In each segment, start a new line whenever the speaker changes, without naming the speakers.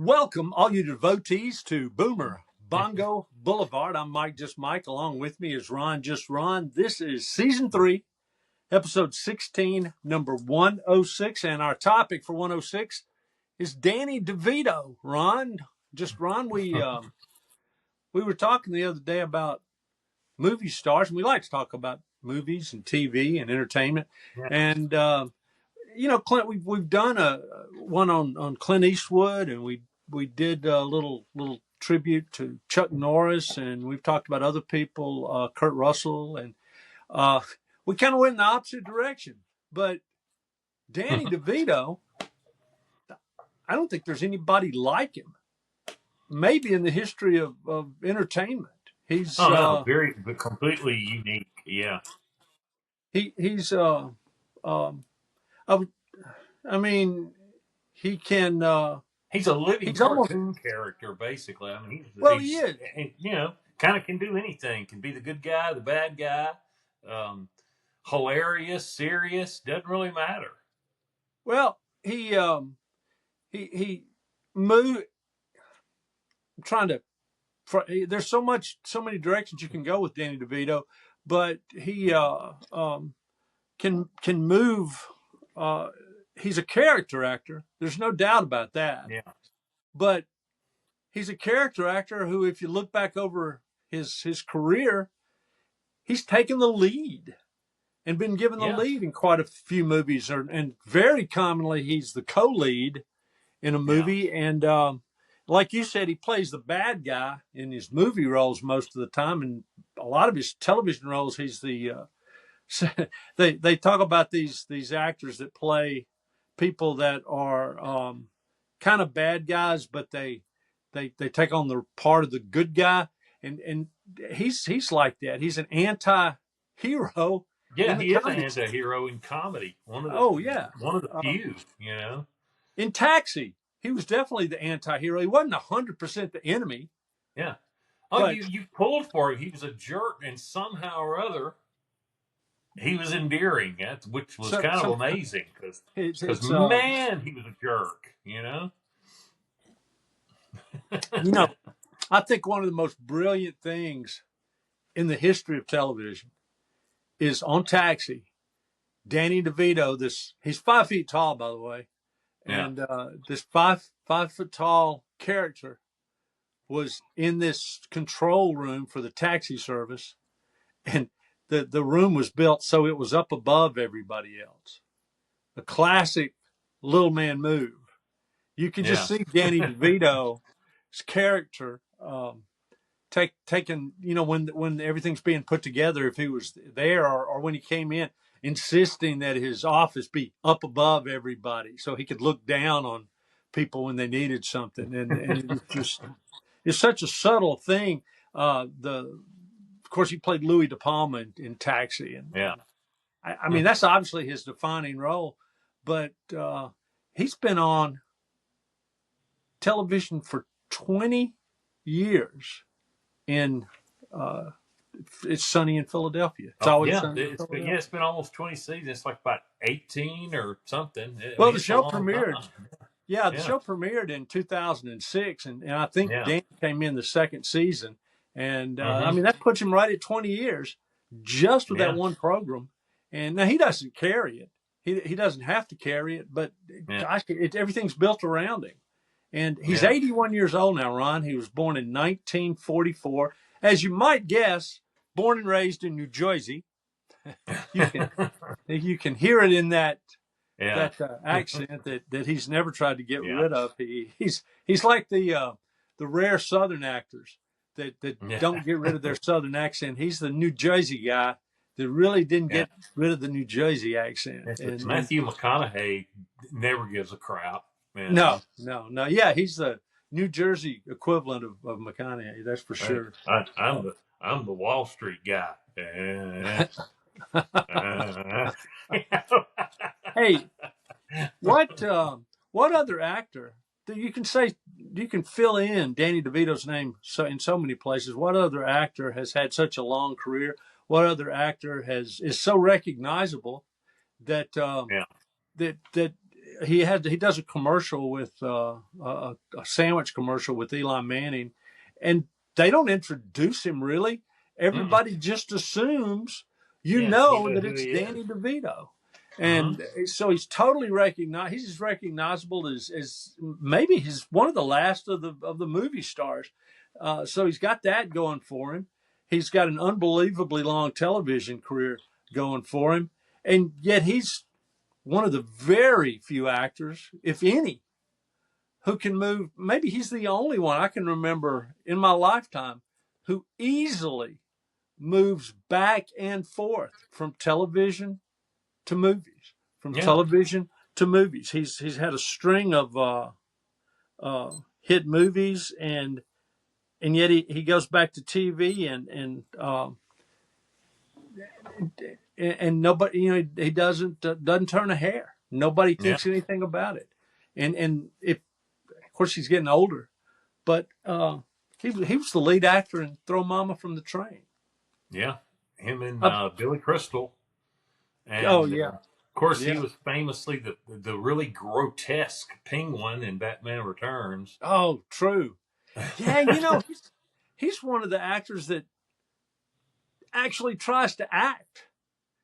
Welcome, all you devotees, to Boomer Bongo Boulevard. I'm Mike Just Mike. Along with me is Ron Just Ron. This is season 3, episode 16, number 106. And our topic for 106 is Danny DeVito. Ron, we were talking the other day about movie stars, and we like to talk about movies and TV and entertainment.
Yeah.
And Clint, we've done a one on Clint Eastwood, and we did a little tribute to Chuck Norris, and we've talked about other people, Kurt Russell, and we kind of went in the opposite direction. But Danny DeVito, I don't think there's anybody like him. Maybe in the history of entertainment, he's
very completely unique. Yeah,
he's I mean, he can.
he's a living
He's almost
cartoon character, basically. I mean,
he
he's
is.
and, kind of can do anything. Can be the good guy, the bad guy, hilarious, serious. Doesn't really matter.
Well, he moved. I'm trying to. There's so many directions you can go with Danny DeVito, but he can move. He's a character actor. There's no doubt about that.
Yeah,
But he's a character actor who, if you look back over his career, he's taken the lead and been given the lead in quite a few movies, and very commonly he's the co-lead in a movie. Yeah. And like you said, he plays the bad guy in his movie roles most of the time, and a lot of his television roles, he's the. They talk about these actors that play people that are kind of bad guys, but they take on the part of the good guy, and he's like that. He's an anti-hero.
Yeah, he is an anti-hero in comedy. One of the few.
In Taxi, he was definitely the anti-hero. He wasn't 100% the enemy.
Yeah. Oh, but you pulled for him. He was a jerk, and somehow or other, he was endearing, which was kind of amazing because man, he was a jerk.
I think one of the most brilliant things in the history of television is on Taxi. Danny DeVito, he's 5 feet tall, by the way, and this 5 foot tall character was in this control room for the taxi service, and the room was built so it was up above everybody else. A classic little man move. You can just see Danny DeVito's character taken, when everything's being put together, if he was there or when he came in, insisting that his office be up above everybody so he could look down on people when they needed something. And it's such a subtle thing. Of course, he played Louis De Palma in Taxi, and I mean that's obviously his defining role. But he's been on television for 20 years. It's Sunny in Philadelphia. It's always Sunny in Philadelphia.
It's been almost 20 seasons. It's like about 18 or something.
Well, the show premiered. Yeah, the show premiered in 2006, and I think Dan came in the second season. And I mean, that puts him right at 20 years just with that one program. And now he doesn't carry it. He doesn't have to carry it, but gosh, everything's built around him. And he's 81 years old now, Ron. He was born in 1944. As you might guess, born and raised in New Jersey. You can hear it in that accent that he's never tried to get rid of. He's like the rare Southern actors that don't get rid of their Southern accent. He's the New Jersey guy that really didn't get rid of the New Jersey accent.
And Matthew McConaughey never gives a crap.
No. Yeah, he's the New Jersey equivalent of McConaughey. That's for sure.
I'm the Wall Street guy.
Hey, what other actor that you can fill in Danny DeVito's name in so many places? What other actor has had such a long career? What other actor is so recognizable that he does a commercial with a sandwich commercial with Eli Manning, and they don't introduce him really. Everybody just assumes that it's Danny DeVito. And so he's totally recognized. He's as recognizable as maybe he's one of the last of the movie stars. So he's got that going for him. He's got an unbelievably long television career going for him, and yet he's one of the very few actors, if any, who can move. Maybe he's the only one I can remember in my lifetime who easily moves back and forth from television to movies, television to movies. He's had a string of hit movies, and yet he goes back to TV and nobody, he doesn't turn a hair. Nobody thinks anything about it. And if, of course, he's getting older, but he was the lead actor in Throw Mama from the Train.
Yeah, him and Billy Crystal. And, of course, he was famously the really grotesque penguin in Batman Returns.
Oh, true. Yeah, he's one of the actors that actually tries to act.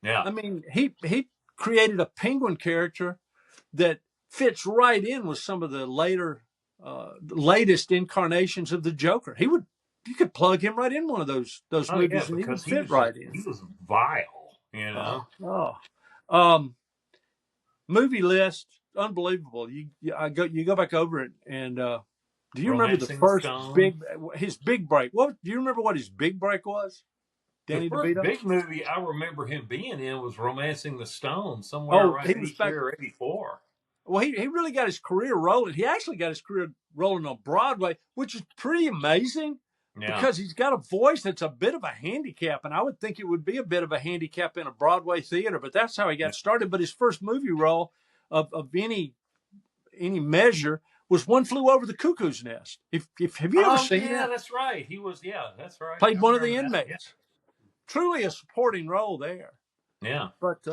Yeah.
I mean, he created a penguin character that fits right in with some of the latest incarnations of the Joker. You could plug him right in one of those movies, and he would fit right in.
He was vile, you know.
Movie list, unbelievable. You go back over it, and do you remember the first his big break? Do you remember what his big break was? Danny DeVito?
The big movie I remember him being in was Romancing the Stone, somewhere around 83 or 84.
Well, he really got his career rolling. He actually got his career rolling on Broadway, which is pretty amazing because he's got a voice that's a bit of a handicap, and I would think it would be a bit of a handicap in a Broadway theater, but that's how he got started. But his first movie role of any measure was One Flew Over the Cuckoo's Nest. Have you ever seen that?
Yeah, that's right. He was, that's right.
Played one of the inmates. Yeah. Truly a supporting role there.
Yeah.
But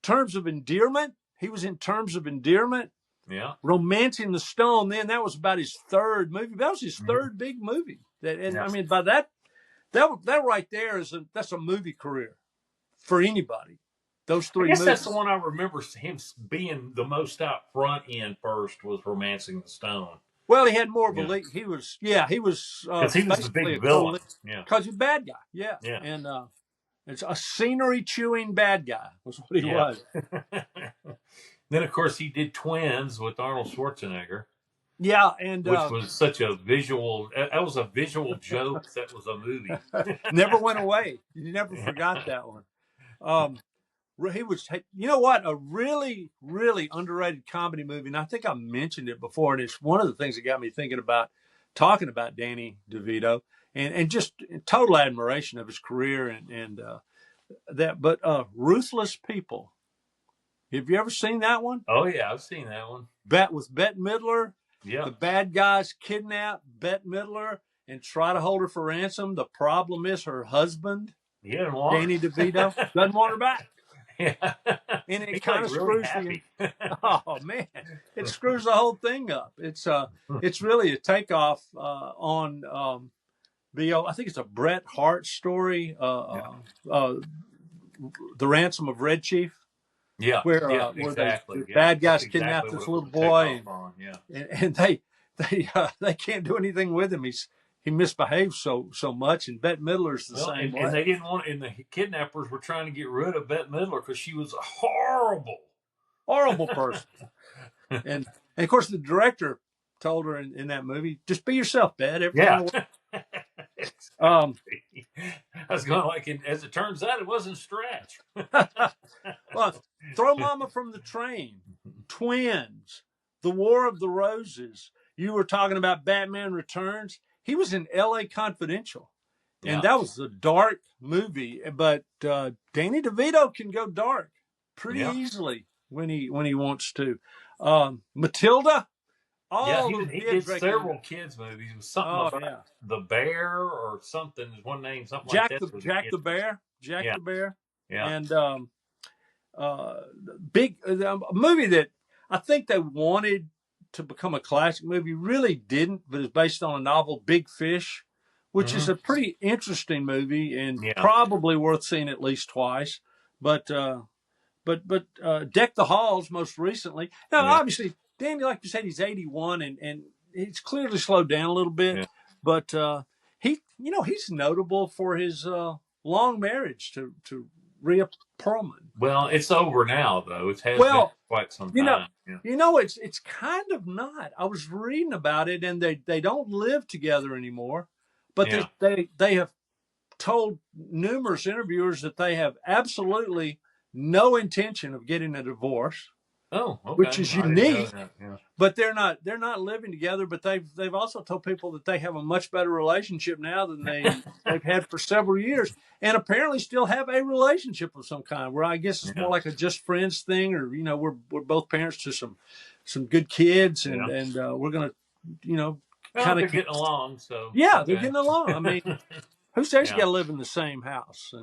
Terms of Endearment, he was in Terms of Endearment.
Yeah.
Romancing the Stone, then that was about his third movie. That was his third big movie. I mean, by that right there that's a movie career for anybody. Those three movies.
That's the one I remember him being the most out front in first was Romancing the Stone.
Well, he had more of a lead. He was
because he was the big villain.
Because he's a bad guy. Yeah. And it's a scenery chewing bad guy was what he was.
Then, of course, he did Twins with Arnold Schwarzenegger.
Yeah, and
which was such a visual. That was a visual joke. That was a movie.
Never went away. You never forgot that one. He was, a really, really underrated comedy movie, and I think I mentioned it before, and it's one of the things that got me thinking about talking about Danny DeVito and just total admiration of his career and that. But Ruthless People. Have you ever seen that one?
Oh, yeah, I've seen that one.
With Bette Midler.
Yeah.
The bad guys kidnap Bette Midler and try to hold her for ransom. The problem is her husband, Danny DeVito, doesn't want her back.
Yeah.
And it kind of screws oh man, it screws the whole thing up. It's really a takeoff on I think it's a Bret Hart story, The Ransom of Red Chief.
Yeah,
where
exactly.
the bad guys kidnap this little boy, and they can't do anything with him. He misbehaves so much, and Bette Midler's the same way.
And they didn't want, and the kidnappers were trying to get rid of Bette Midler because she was a horrible person. and of course, the director told her in that movie, "Just be yourself, Bette." I was going as it turns out, it wasn't Stretch.
Well, Throw Mama from the Train, Twins, The War of the Roses. You were talking about Batman Returns. He was in L.A. Confidential, and that was a dark movie. But Danny DeVito can go dark pretty easily when he wants to. Matilda.
He did several kids movies. It was something about the bear or something. There's one name, something
Jack
like that.
Jack the Bear.
Yeah.
And big movie that I think they wanted to become a classic movie. Really didn't, but it's based on a novel, Big Fish, which is a pretty interesting movie and probably worth seeing at least twice. But Deck the Halls most recently. Now, obviously, Danny, like you said, he's 81 and he's clearly slowed down a little bit. Yeah. But he's notable for his long marriage to Rhea Perlman.
Well, it's over now, though. It has been quite some time.
It's kind of not. I was reading about it, and they don't live together anymore. But they have told numerous interviewers that they have absolutely no intention of getting a divorce.
Oh, okay.
Which is unique. But they're not living together. But they've also told people that they have a much better relationship now than they've had for several years, and apparently still have a relationship of some kind. Where I guess it's more like a just friends thing, or we're both parents to some good kids, and we're gonna
kind of getting along. So
they're getting along. I mean, who says you got to live in the same house?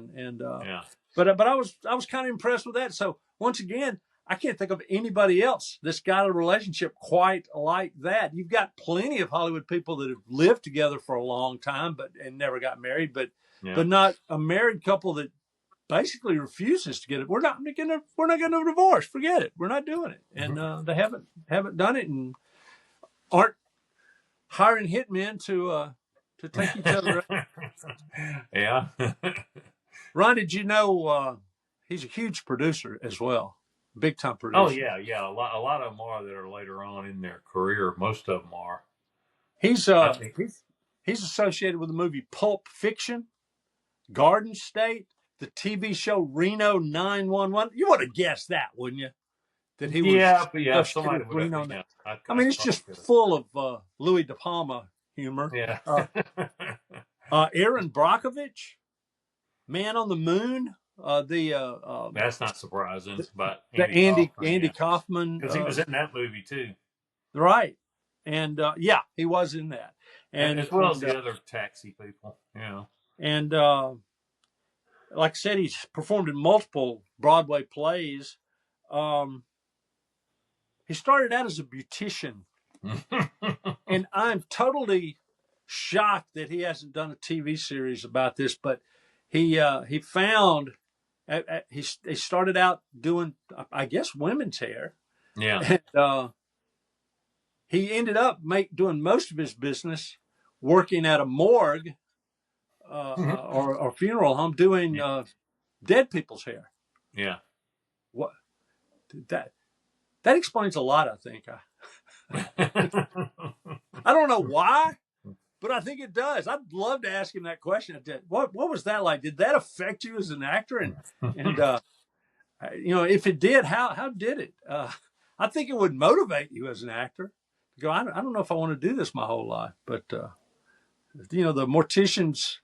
But I was kind of impressed with that. So once again, I can't think of anybody else that's got a relationship quite like that. You've got plenty of Hollywood people that have lived together for a long time, and never got married, but not a married couple that basically refuses to get it. We're not getting a divorce. Forget it. We're not doing it. And they haven't done it, and aren't hiring hitmen to take each other out.
Yeah.
Ron, did you know he's a huge producer as well? Big time producer.
Oh yeah. A lot of them are that are later on in their career. Most of them are.
He's associated with the movie Pulp Fiction, Garden State, the TV show Reno 911. You would have guessed that, wouldn't you? That he was.
Somebody would have.
Yeah. I mean, it's just full of Louis De Palma humor.
Yeah.
Aaron Brockovich, Man on the Moon.
That's not surprising, but
Andy Kaufman,
because he was in that movie too,
right? And he was in that,
and as well as the other Taxi people,
And like I said, he's performed in multiple Broadway plays. He started out as a beautician, and I'm totally shocked that he hasn't done a TV series about this. But he found. He started out doing, I guess, women's hair.
Yeah.
And he ended up doing most of his business working at a morgue or funeral home doing dead people's hair.
Yeah.
What that explains a lot, I think. I don't know why. But I think it does. I'd love to ask him that question. What was that like? Did that affect you as an actor? And if it did, how did it? I think it would motivate you as an actor to go, I don't know if I want to do this my whole life. But, the mortician's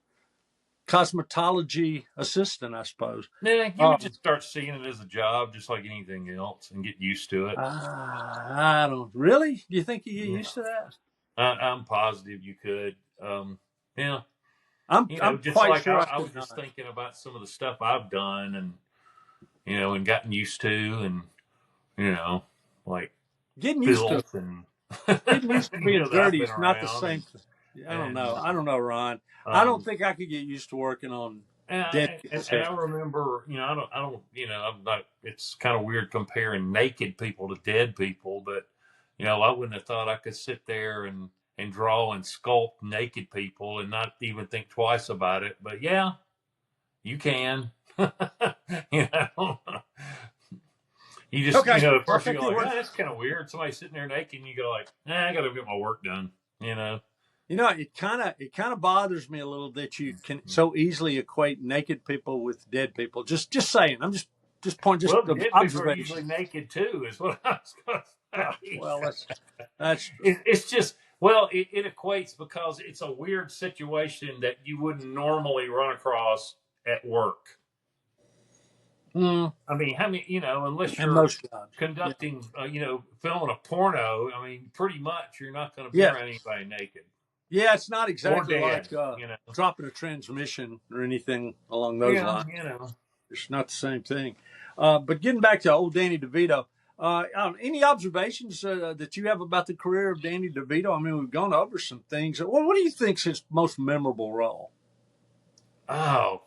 cosmetology assistant, I suppose.
Yeah, you would just start seeing it as a job, just like anything else, and get used to it.
I don't really. Do you think you get used to that?
I'm positive you could.
I'm
just
quite
like
sure
I was just thinking about some of the stuff I've done, and and gotten used to, and like
getting used to being dirty is not the same. I don't know, Ron. I don't think I could get used to working on dead.
And I remember, I'm not. It's kind of weird comparing naked people to dead people, but. I wouldn't have thought I could sit there and draw and sculpt naked people and not even think twice about it. But yeah, you can. You just, at first you go like, that's kind of weird. Somebody sitting there naked and you go like, I got to get my work done,
it kind of bothers me a little that you can so easily equate naked people with dead people. Just saying. I'm just pointing.
Well, dead people are usually naked too, is what I was going to say.
Well, that's
it's just it equates because it's a weird situation that you wouldn't normally run across at work.
I
mean, unless you're conducting, filming a porno, I mean, pretty much you're not going to be around anybody naked.
Yeah, it's not exactly like dropping a transmission or anything along those lines. It's not the same thing. But getting back to old Danny DeVito, Any observations that you have about the career of Danny DeVito? I mean, we've gone over some things. Well, what do you think's his most memorable role?
Oh,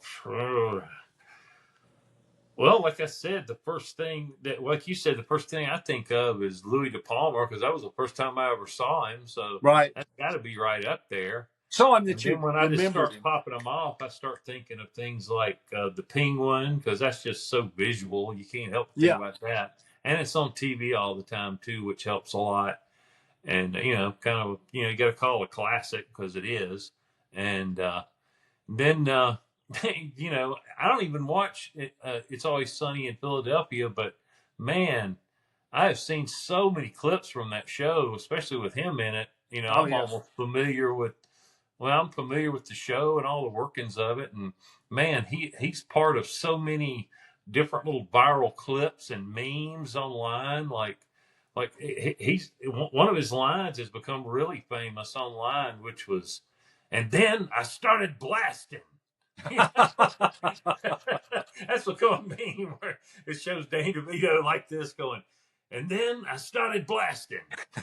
well, like I said, like you said, the first thing I think of is Louis De Palma, because that was the first time I ever saw him. So
right,
that's got to be right up there.
So
And then when I just start
him.
popping them off, I start thinking of things like the Penguin, because that's just so visual. You can't help but think about that. And it's on TV all the time, too, which helps a lot. And, you know, you got to call it a classic because it is. And then, you know, I don't even watch it, It's Always Sunny in Philadelphia, but man, I have seen so many clips from that show, especially with him in it. You know, I'm almost familiar with. Well, I'm familiar with the show and all the workings of it, and man, he's part of so many different little viral clips and memes online. Like he's one of his lines has become really famous online, which was, and then I started blasting. That's become a meme where it shows Danny DeVito like this going, and then I started blasting.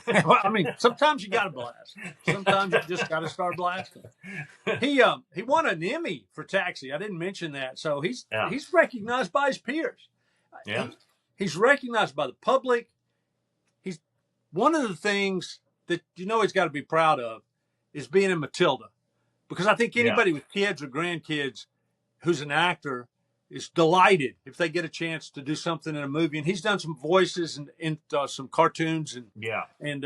Well, I mean, sometimes you got to blast. Sometimes you just got to start blasting. He won an Emmy for Taxi. I didn't mention that. So he's recognized by his peers.
Yeah.
He's recognized by the public. He's one of the things that he's got to be proud of is being in Matilda, because I think anybody with kids or grandkids who's an actor is delighted if they get a chance to do something in a movie. And he's done some voices and in some cartoons and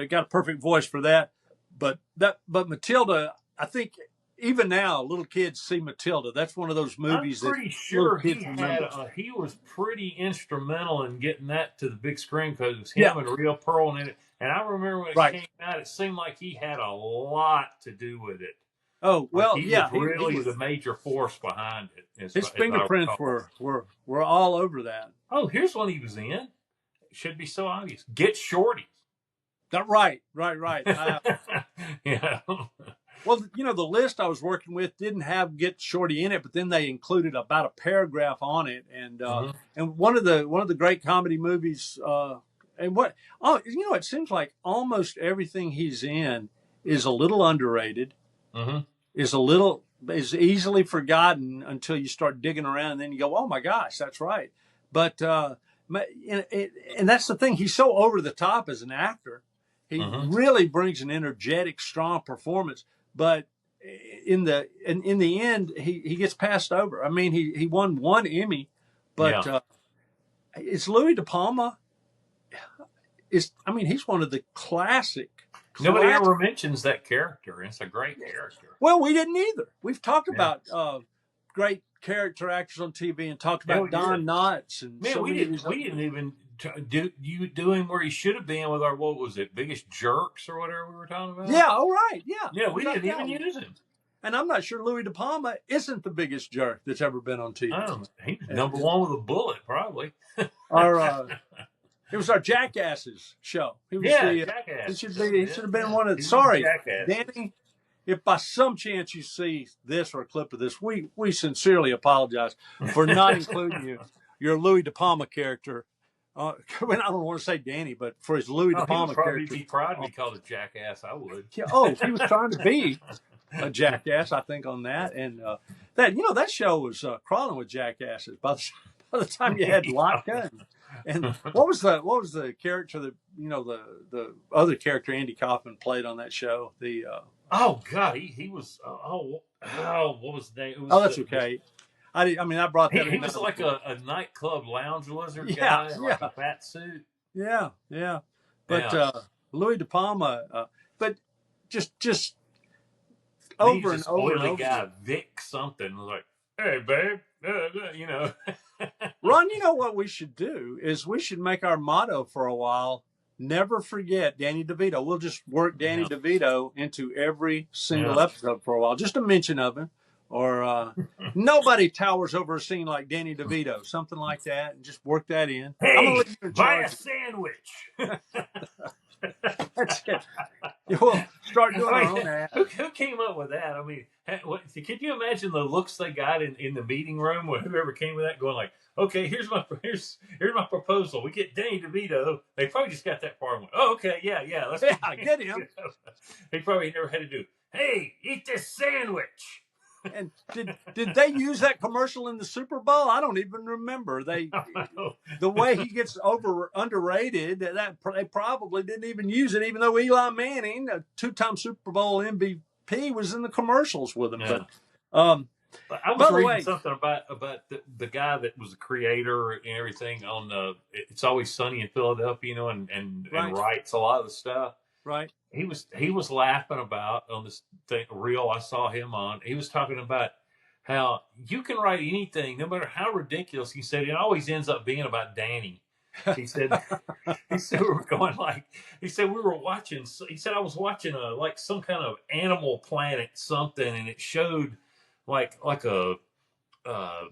got a perfect voice for that. But Matilda, I think even now little kids see Matilda. That's one of those movies.
I'm pretty sure he was pretty instrumental in getting that to the big screen, because it was him and Rhea Perlman in it. And I remember when it came out, it seemed like he had a lot to do with it.
Oh, well,
he was really the major force behind it.
His fingerprints were all over that.
Oh, here's one he was in. It should be so obvious. Get Shorty.
Right.
Yeah.
Well, the list I was working with didn't have Get Shorty in it, but then they included about a paragraph on it, and and one of the great comedy movies. It seems like almost everything he's in is a little underrated.
Mm-hmm.
Is easily forgotten until you start digging around, and then you go, oh my gosh, that's right. But and that's the thing, he's so over the top as an actor. He really brings an energetic, strong performance, but in the end he gets passed over. I mean, he won one Emmy, but it's Louis De Palma. He's one of the classic.
Nobody ever mentions that character. It's a great character.
Well, we didn't either. We've talked about great character actors on TV and talked about Don Knotts and
we didn't even do him where he should have been with our, what was it, Biggest Jerks or whatever we were talking about.
Yeah, all right,
yeah. We didn't even use him.
And I'm not sure Louis De Palma isn't the biggest jerk that's ever been on TV.
He's number one with a bullet, probably.
It was our Jackasses show. He was
Jackass.
He should have been one of. Sorry, Danny. If by some chance you see this or a clip of this, we sincerely apologize for not including your Louis De Palma character. I don't want to say Danny, but for his Louis De Palma character,
he'd be proud to be called a jackass. I would.
He was trying to be a jackass, I think, on that, and that show was crawling with jackasses by the time you had Lock Gun. And what was the character that the other character Andy Kaufman played on that show? He was what was the name? That's okay. I brought that.
He was like a nightclub lounge lizard guy in like a fat suit.
Yeah. But Louis De Palma, but just over and over and over.
Guy Vic something was like, hey babe,
Ron, what we should do is we should make our motto for a while: never forget Danny DeVito. We'll just work Danny DeVito into every single episode for a while, just a mention of him, or nobody towers over a scene like Danny DeVito, something like that, and just work that in.
Hey, buy a sandwich.
That's it. We'll start doing our own ad.
Who came up with that? I mean, can you imagine the looks they got in the meeting room when whoever came with that, going like, "Okay, here's my proposal. We get Danny DeVito." They probably just got that far and went, "Oh, okay, yeah, let's
get him."
They probably never had to do, "Hey, eat this sandwich."
And did they use that commercial in the Super Bowl? I don't even remember. The way he gets underrated, that they probably didn't even use it, even though Eli Manning, a 2-time Super Bowl MVP, was in the commercials with him.
Yeah.
But
I was reading something about the guy that was the creator and everything on It's Always Sunny in Philadelphia, and writes a lot of the stuff.
Right.
He was laughing about on this reel I saw him on. He was talking about how you can write anything, no matter how ridiculous. He said it always ends up being about Danny. He said we were going like, he said we were watching. He said I was watching like some kind of Animal Planet something, and it showed like a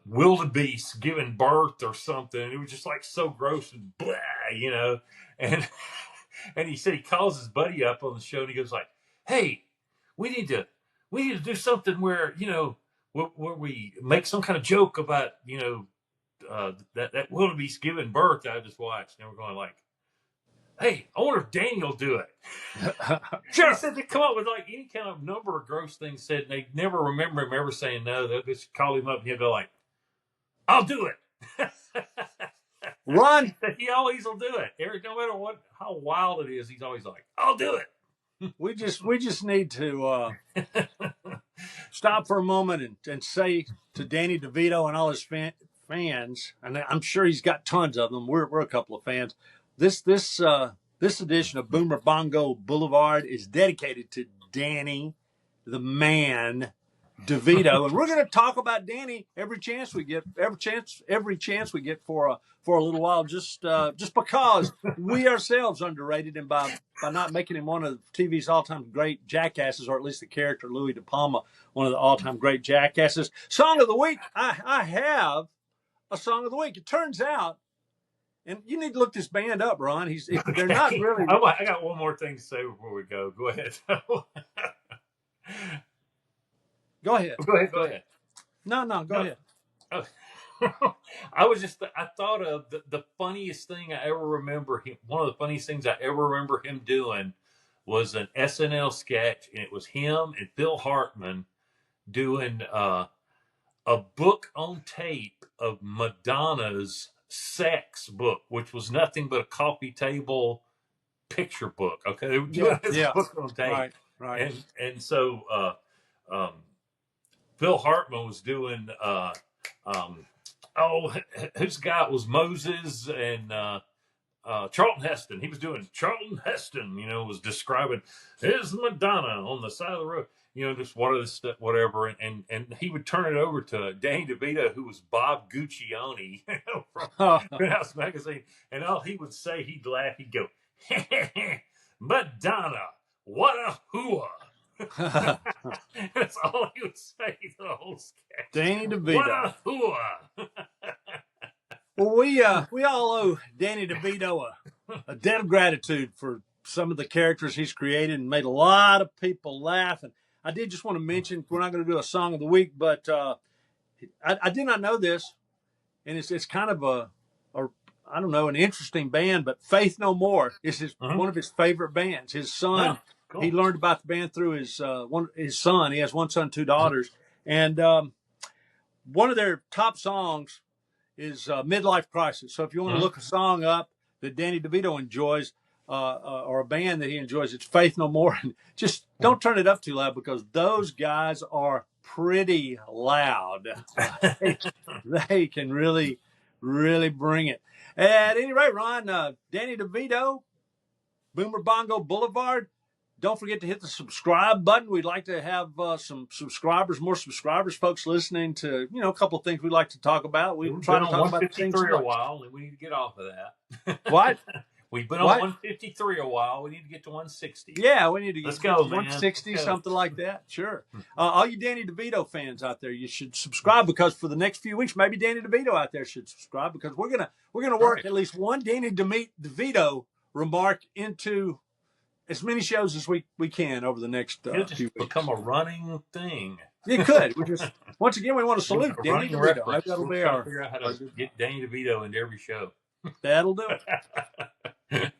wildebeest giving birth or something. It was just like so gross and blah, and. And he said he calls his buddy up on the show and he goes like, "Hey, we need to do something where where we make some kind of joke about that wildebeest giving birth that I just watched." And we're going like, "Hey, I wonder if Danny will do it." Sure. He said they come up with like any kind of number of gross things said, and they never remember him ever saying no. They'll just call him up and he'll go like, "I'll do it."
Ron,
he always will do it. No matter how wild it is, he's always like, "I'll do it."
We just need to stop for a moment and say to Danny DeVito and all his fans, and I'm sure he's got tons of them. We're a couple of fans. This edition of Boomer Bongo Boulevard is dedicated to Danny, the man, DeVito, and we're going to talk about Danny every chance we get for a little while, just because we ourselves underrated him by not making him one of TV's all-time great jackasses, or at least the character Louis De Palma, one of the all-time great jackasses. Song of the week. I have a song of the week. It turns out, and you need to look this band up, Ron. They're not really.
I got one more thing to say before we go. Go ahead.
Go ahead.
Go ahead.
No, go ahead.
Oh. I thought of the funniest thing I ever remember him. One of the funniest things I ever remember him doing was an SNL sketch, and it was him and Phil Hartman doing a book on tape of Madonna's sex book, which was nothing but a coffee table picture book. Okay, they were doing this book on tape,
right.
And so Phil Hartman was doing whose guy was Moses and Charlton Heston. He was doing Charlton Heston, was describing his Madonna on the side of the road, just whatever. And he would turn it over to Danny DeVito, who was Bob Guccione, from Penthouse Magazine. And all he would say, he'd laugh, he'd go, "Madonna, what a hooah." That's all he would say the whole sketch.
Danny DeVito.
What a hooah.
Well, we all owe Danny DeVito a debt of gratitude for some of the characters he's created and made a lot of people laugh. And I did just want to mention, we're not going to do a song of the week, but I did not know this, and it's kind of an interesting band, but Faith No More is one of his favorite bands. His son. Oh. Cool. He learned about the band through his son. He has one son, 2 daughters. And one of their top songs is Midlife Crisis. So if you want to look a song up that Danny DeVito enjoys, or a band that he enjoys, it's Faith No More. And just don't turn it up too loud, because those guys are pretty loud. They can really, really bring it. At any rate, Ron, Danny DeVito, Boomer Bongo Boulevard. Don't forget to hit the subscribe button. We'd like to have more subscribers, folks listening to, a couple of things we'd like to talk about. We've try to talk about things
for a while, and we need to get off of that.
What?
We've been on 153 a while. We need to get to 160.
Yeah, we need to
get to
160, something like that. Sure. All you Danny DeVito fans out there, you should subscribe, because for the next few weeks, maybe Danny DeVito out there should subscribe, because we're gonna work at least one Danny DeVito remark into as many shows as we can over the next
It'll just
few weeks.
Become a running thing.
It could. Once again, we want to salute Danny DeVito. Maybe that'll be
figure out how to get Danny DeVito into every show.
That'll do it.